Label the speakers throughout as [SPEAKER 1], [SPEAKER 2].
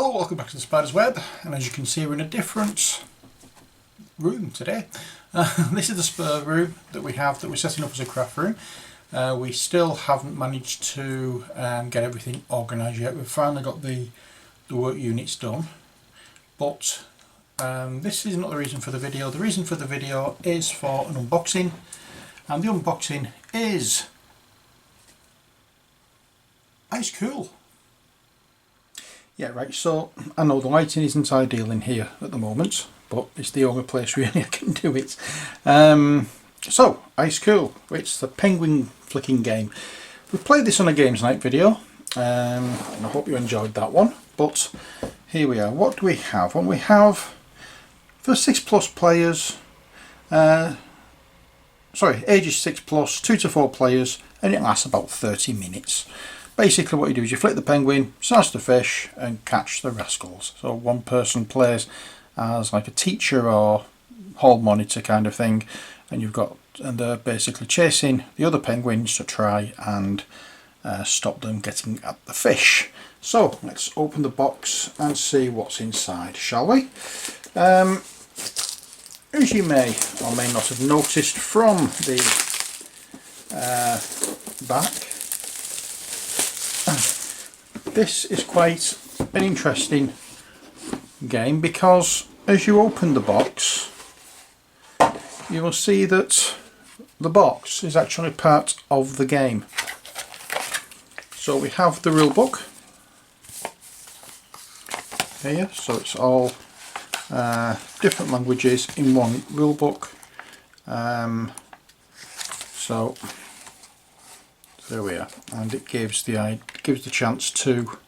[SPEAKER 1] Hello, welcome back to the Spider's Web, and as you can see we're in a different room today. This is the spur room that we're setting up as a craft room. We still haven't managed to get everything organised yet. We've finally got the work units done, but this is not the reason for the video. The reason for the video is for an unboxing, and the unboxing is Ice Cool. Yeah, right, so I know the lighting isn't ideal in here at the moment, but it's the only place really I can do it. So, Ice Cool, it's the penguin flicking game. We played this on a games night video, and I hope you enjoyed that one. But here we are. What do we have? Well, we have, for 6+ players, ages 6+, 2 to 4 players, and it lasts about 30 minutes. Basically what you do is you flick the penguin, snatch the fish and catch the rascals. So one person plays as like a teacher or hall monitor kind of thing, and they're basically chasing the other penguins to try and stop them getting at the fish. So let's open the box and see what's inside, shall we? As you may or may not have noticed from the back, this is quite an interesting game, because as you open the box you will see that the box is actually part of the game. So we have the rule book here, so it's all different languages in one rule book. So there we are, and it gives the chance to,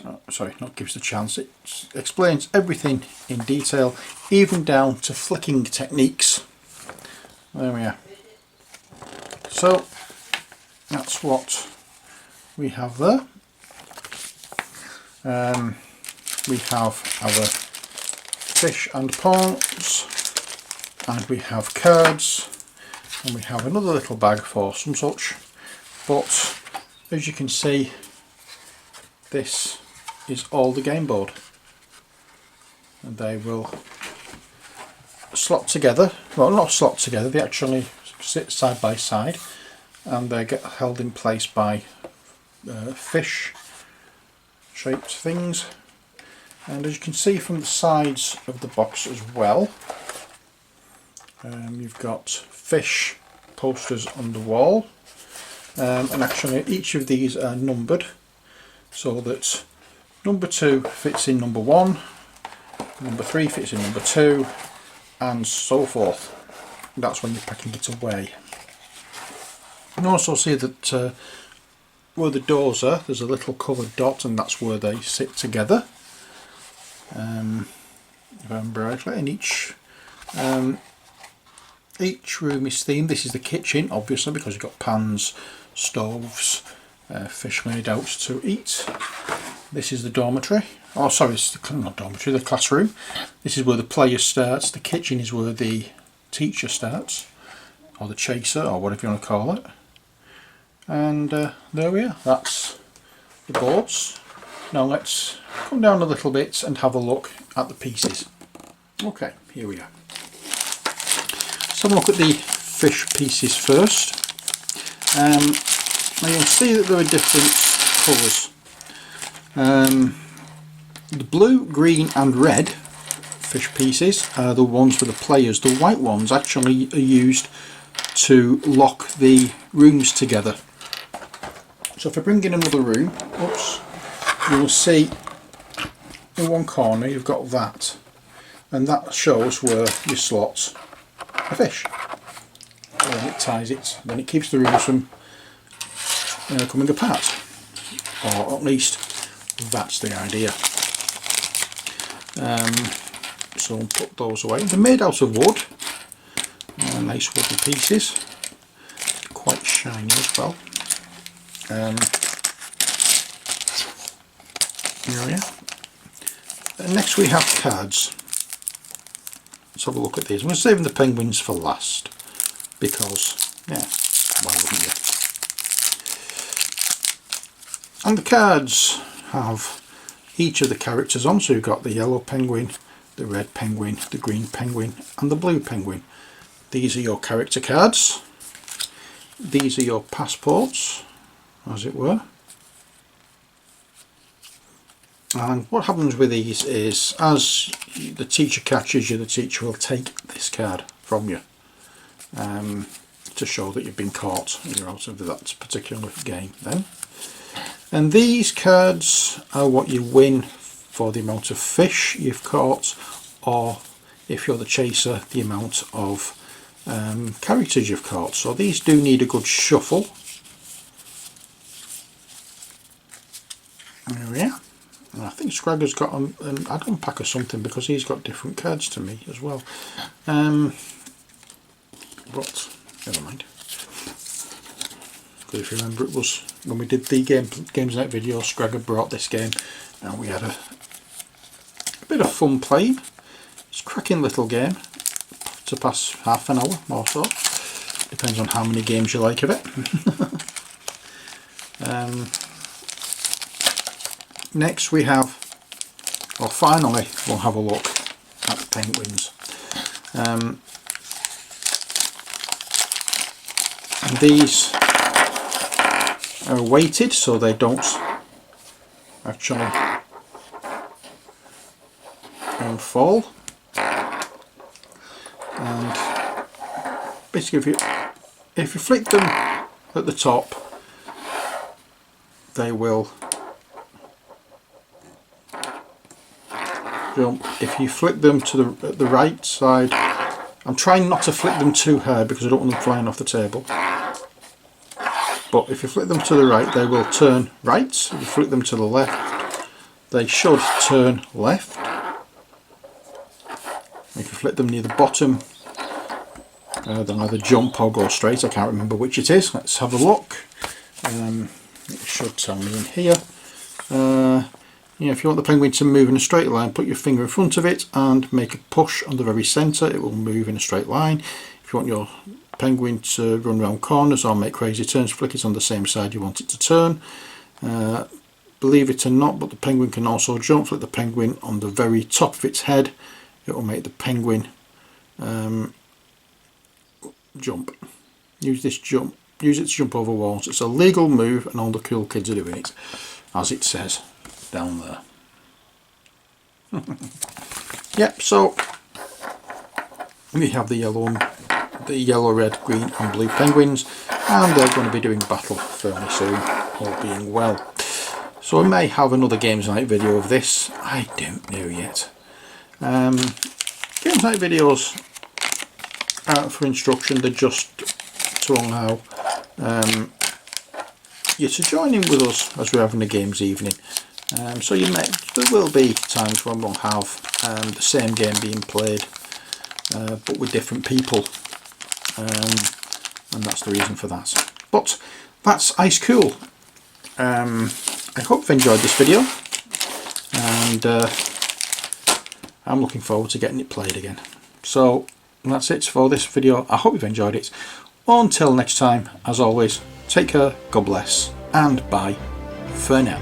[SPEAKER 1] it explains everything in detail, even down to flicking techniques. There we are. So that's what we have there. We have our fish and pawns, and we have cards, and we have another little bag for some such. But as you can see, this is all the game board, and they will slot together. Well, not slot together, they actually sit side by side, and they get held in place by fish shaped things. And as you can see from the sides of the box as well, you've got fish posters on the wall, and actually each of these are numbered, so that number 2 fits in number 1, number 3 fits in number 2, and so forth. That's when you're packing it away. You can also see that where the doors are, there's a little coloured dot, and that's where they sit together. If I remember rightly, and each room is themed. This is the kitchen, obviously, because you've got pans, stoves, fish made out to eat. This is the dormitory. Oh, sorry, it's not dormitory, the classroom. This is where the player starts. The kitchen is where the teacher starts, or the chaser, or whatever you want to call it. And there we are. That's the boards. Now let's come down a little bit and have a look at the pieces. Okay, here we are. Let's have a look at the fish pieces first. Now you'll see that there are different colours. The blue, green and red fish pieces are the ones for the players. The white ones actually are used to lock the rooms together. So if I bring in another room, you will see in one corner you've got that, and that shows where you slot a fish. And then it ties it, then it keeps the rooms from coming apart, or at least that's the idea. So I'll put those away. They're made out of wood, nice wooden pieces, quite shiny as well. Here we are. Next we have cards. Let's have a look at these. I'm going to save the penguins for last, because, yeah, why wouldn't you? And the cards have each of the characters on. So you've got the yellow penguin, the red penguin, the green penguin and the blue penguin. These are your character cards. These are your passports, as it were. And what happens with these is, as the teacher catches you, the teacher will take this card from you to show that you've been caught and you're out of that particular game then. And these cards are what you win for the amount of fish you've caught, or if you're the chaser, the amount of characters you've caught. So these do need a good shuffle. There we are. And I think Scragger's got an add-on pack or something, because he's got different cards to me as well. But never mind. Because if you remember, it was when we did the Games Night video, Scragger brought this game and we had a bit of fun playing. It's a cracking little game to pass half an hour or so. Depends on how many games you like of it. Next we have, or finally, we'll have a look at the penguins. And these are weighted so they don't actually fall. And basically, if you flick them at the top, they will jump. If you flick them to the right side, I'm trying not to flick them too hard because I don't want them flying off the table. But if you flick them to the right, they will turn right. If you flick them to the left, they should turn left. If you flick them near the bottom, they'll either jump or go straight. I can't remember which it is. Let's have a look. It should tell me in here. If you want the penguin to move in a straight line, put your finger in front of it and make a push on the very centre. It will move in a straight line. If you want your penguin to run around corners or make crazy turns, flick it on the same side you want it to turn. Believe it or not, but the penguin can also jump. Flick the penguin on the very top of its head. It will make the penguin jump. Use it to jump over walls. It's a legal move and all the cool kids are doing it, as it says down there. Yep, so we have the yellow, red, green and blue penguins, and they're going to be doing battle fairly soon, all being well. So I may have another Games Night video of this, I don't know yet. Games Night videos aren't for instruction, they're just to allow you to join in with us as we're having a games evening. So there will be times when we'll have the same game being played, but with different people, and that's the reason for that. But that's ice cool. I hope you've enjoyed this video, and I'm looking forward to getting it played again. So that's it for this video. I hope you've enjoyed it. Until next time, as always, take care, God bless, and bye for now.